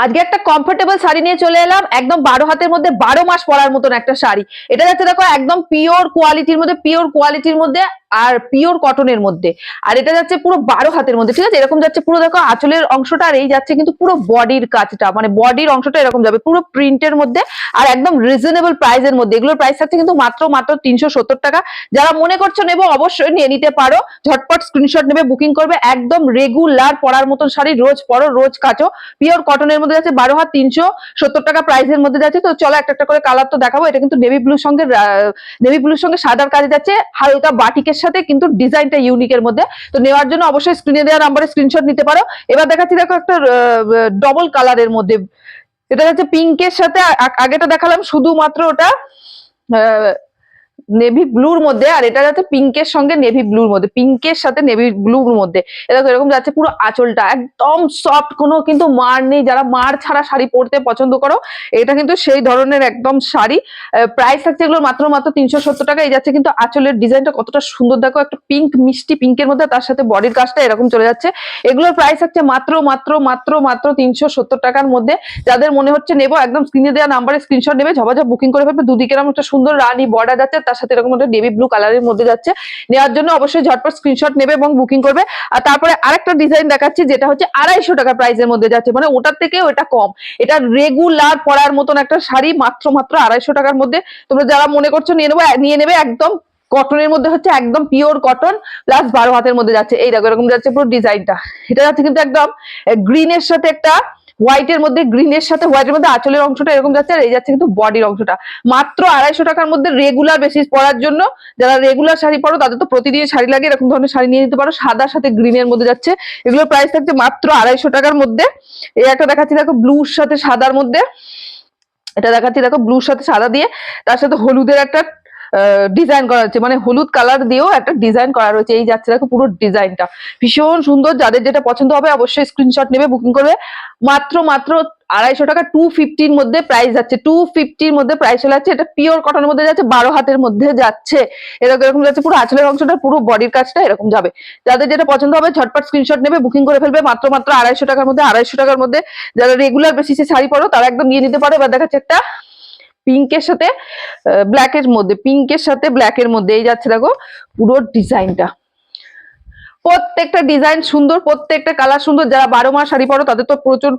আজকে একটা কমফোর্টেবল শাড়ি নিয়ে চলে এলাম, একদম 12 হাতের মধ্যে 12 মাস পরার মতন একটা শাড়ি। এটা যাচ্ছে দেখো একদম পিওর কোয়ালিটির মধ্যে আর পিওর কটনের মধ্যে। আর এটা যাচ্ছে পুরো 12 হাতের মধ্যে, ঠিক আছে? এরকম যাচ্ছে পুরো, দেখো আঁচলের অংশটা, আর এই যাচ্ছে কিন্তু পুরো বডির কাজটা, মানে বডির অংশটা এরকম যাবে পুরো প্রিন্টের মধ্যে আর একদম রিজনেবল প্রাইসের মধ্যে। এগুলোর প্রাইস থাকছে কিন্তু মাত্র 370 টাকা। যারা মনে করছো নেবো অবশ্যই নিয়ে নিতে পারো, ঝটপট স্ক্রিনশট নেবে, বুকিং করবে। একদম রেগুলার পরার মতন শাড়ি, রোজ পরো রোজ কাচো, পিওর কটনের মধ্যে যাচ্ছে 12 হাত 370 টাকা প্রাইসের মধ্যে যাচ্ছে। তো চলো একটা একটা করে কালার তো দেখাবো। এটা কিন্তু নেভি ব্লুর সঙ্গে সাদার কাজে যাচ্ছে, হালকা বাটিকের সাথে, কিন্তু ডিজাইনটা ইউনিকের মধ্যে। তো নেওয়ার জন্য অবশ্যই স্ক্রিনে দেওয়া নাম্বারে স্ক্রিনশট নিতে পারো। এবার দেখাচ্ছি দেখো একটা ডবল কালারের মধ্যে, এটা হচ্ছে পিঙ্কের সাথে, আগেটা দেখালাম শুধুমাত্র ওটা নেভি ব্লুর মধ্যে, আর এটা যাচ্ছে পিঙ্কের সঙ্গে নেভি ব্লুর মধ্যে, পিঙ্কের সাথে নেভি ব্লুর মধ্যে। এটা এরকম যাচ্ছে পুরো আঁচলটা একদম সফট, কোনো কিন্তু মার নেই। যারা মার ছাড়া শাড়ি পরতে পছন্দ করো, এটা কিন্তু সেই ধরনের একদম শাড়ি। প্রাইস থাকছে এগুলো মাত্র 370 টাকা। এই যাচ্ছে কিন্তু আঁচলের ডিজাইনটা কতটা সুন্দর, দেখো একটা পিঙ্ক, মিষ্টি পিঙ্কের মধ্যে, তার সাথে বডির কাজটা এরকম চলে যাচ্ছে। এগুলোর প্রাইস থাকছে মাত্র 370 টাকার মধ্যে। যাদের মনে হচ্ছে নেবো, একদম স্ক্রিনে দেওয়া নাম্বারে স্ক্রিনশট নেবে, ঝপাঝপ বুকিং করে ফেলবে। দুদিকে এরকম একটা সুন্দর রানী বর্ডার যাচ্ছে, তার সাথে এরকম একটা নেভি ব্লু কালারের মধ্যে যাচ্ছে। নেওয়ার জন্য অবশ্যই ঝটপট স্ক্রিনশট নেবে এবং বুকিং করবে। আর তারপরে আরেকটা ডিজাইন দেখাচ্ছি, যেটা হচ্ছে 250 টাকা প্রাইসের মধ্যে যাচ্ছে, মানে ওটার থেকেও এটা কম। এটা রেগুলার পরার মতন একটা শাড়ি, মাত্র 250 টাকার মধ্যে। তোমরা যারা মনে করছো নিয়ে নেবে একদম কটনের মধ্যে, হচ্ছে একদম পিওর কটন প্লাস 12 হাতের মধ্যে যাচ্ছে। এই দেখো এরকম যাচ্ছে পুরো ডিজাইনটা। এটা যাচ্ছে কিন্তু একদম গ্রিনের সাথে একটা হোয়াইটের মধ্যে, গ্রিনের সাথে হোয়াইটের মধ্যে আঁচলের অংশটা এরকম যাচ্ছে, আর এই যাচ্ছে কিন্তু বডির অংশটা। মাত্র 250 টাকার মধ্যে রেগুলার বেসিস পরার জন্য। যারা রেগুলার শাড়ি পরো, তাদের তো প্রতিদিন শাড়ি লাগে, এরকম ধরনের শাড়ি নিয়ে নিতে পারো। সাদার সাথে গ্রিনের মধ্যে যাচ্ছে, এগুলোর প্রাইস থাকছে মাত্র 250 টাকার মধ্যে। এই একটা দেখাচ্ছি দেখো ব্লুর সাথে সাদার মধ্যে, এটা দেখাচ্ছি দেখো ব্লুর সাথে সাদা দিয়ে, তার সাথে হলুদের একটা ডিজাইন করা হচ্ছে, মানে হলুদ কালার দিয়েও একটা ডিজাইন করা রয়েছে। এই যাচ্ছে দেখো পুরো ডিজাইনটা ভীষণ সুন্দর। যাদের যেটা পছন্দ হবে অবশ্যই স্ক্রিনশট নেবে, বুকিং করবে। মাত্র 250 টাকা, 250 মধ্যে প্রাইস যাচ্ছে, 250 মধ্যে প্রাইস চলে যাচ্ছে। এটা পিওর কটনের মধ্যে যাচ্ছে, 12 হাতের মধ্যে যাচ্ছে। এরকম যাচ্ছে পুরো আঁচলের অংশটা, পুরো বডির কাজটা এরকম যাবে। যাদের যেটা পছন্দ হবে ঝটপট স্ক্রিনশট নেবে, বুকিং করে ফেলবে। মাত্র 250 টাকার মধ্যে, 250 টাকার মধ্যে যারা রেগুলার বেসিসে শাড়ি পরো তারা একদম নিয়ে নিতে পারো। এবার দেখাচ্ছে একটা পিঙ্কের সাথে ব্ল্যাকের মধ্যে, পিঙ্কের সাথে ব্ল্যাকের মধ্যে, এই যাচ্ছে দেখো পুরো ডিজাইনটা। প্রত্যেকটা ডিজাইন সুন্দর, প্রত্যেকটা কালার সুন্দর। যারা 12 মাস শাড়ি পরো তাদের তো প্রচুর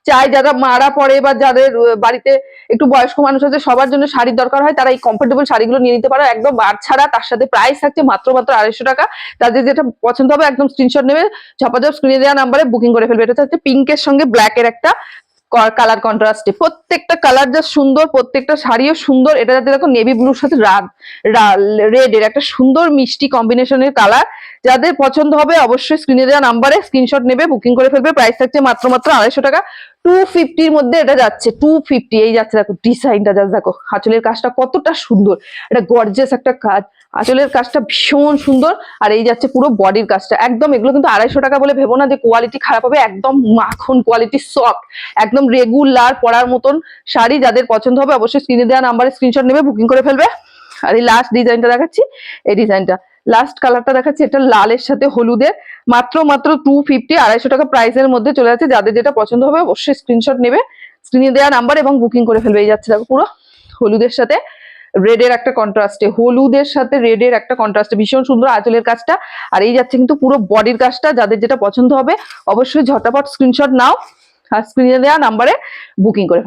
চাই, যারা মারা পরে বা যাদের বাড়িতে একটু বয়স্ক মানুষ আছে, সবার জন্য শাড়ির দরকার হয়, তারা এই কমফোর্টেবল শাড়িগুলো নিয়ে নিতে পারো, একদম বার ছাড়া। তার সাথে প্রাইস থাকছে মাত্র 250 টাকা। যাদের যেটা পছন্দ হবে একদম স্ক্রিনশট নেবে, ঝপাঝপ স্ক্রিনে দেওয়া নাম্বারে বুকিং করে ফেলবে। এটা হচ্ছে পিঙ্কের সঙ্গে ব্ল্যাকের একটা কালার কন্ট্রাস্টে, প্রত্যেকটা কালার যা সুন্দর, প্রত্যেকটা শাড়িও সুন্দর। এটা যাতে দেখো নেভি ব্লুর সাথে রেড এর একটা সুন্দর মিষ্টি কম্বিনেশনের কালার। যাদের পছন্দ হবে অবশ্যই স্ক্রিনে দেওয়া নাম্বারে স্ক্রিনশট নেবে, বুকিং করে ফেলবে। প্রাইস থাকছে মাত্র 250 টাকা। 250 মধ্যে এটা যাচ্ছে, 250। এই যাচ্ছে দেখো ডিজাইনটা, যা দেখো আঁচলের কাজটা কতটা সুন্দর, এটা গর্জিয়াস একটা কাজ, আঁচলের কাজটা ভীষণ সুন্দর। আর এই যাচ্ছে পুরো বডির কাজটা একদম। এগুলো কিন্তু 250 টাকা বলে ভেবো না যে কোয়ালিটি খারাপ হবে, একদম মাখন কোয়ালিটি, সফট, একদম রেগুলার পরার মতন শাড়ি। যাদের পছন্দ হবে অবশ্যই স্ক্রিনে দেওয়া নাম্বারে স্ক্রিনশট নেবে, বুকিং করে ফেলবে। আর এই লাস্ট ডিজাইনটা দেখাচ্ছি, এই ডিজাইনটা লাস্ট কালারটা দেখাচ্ছি, এটা লালের সাথে হলুদের। মাত্র 250, 250 টাকা প্রাইসের মধ্যে চলে যাচ্ছে। যাদের যেটা পছন্দ হবে অবশ্যই স্ক্রিনশট নেবে, স্ক্রিনে দেওয়া নাম্বার এবং বুকিং করে ফেলবে। এই যাচ্ছে দেখো পুরো হলুদের সাথে রেডের একটা কন্ট্রাস্টে, হলুদের সাথে রেডের একটা কন্ট্রাস্টে, ভীষণ সুন্দর আঁচলের কাজটা। আর এই যাচ্ছে কিন্তু পুরো বডির কাজটা। যাদের যেটা পছন্দ হবে অবশ্যই ঝটাপট স্ক্রিনশট নাও আর স্ক্রিনে দেওয়া নাম্বারে বুকিং করে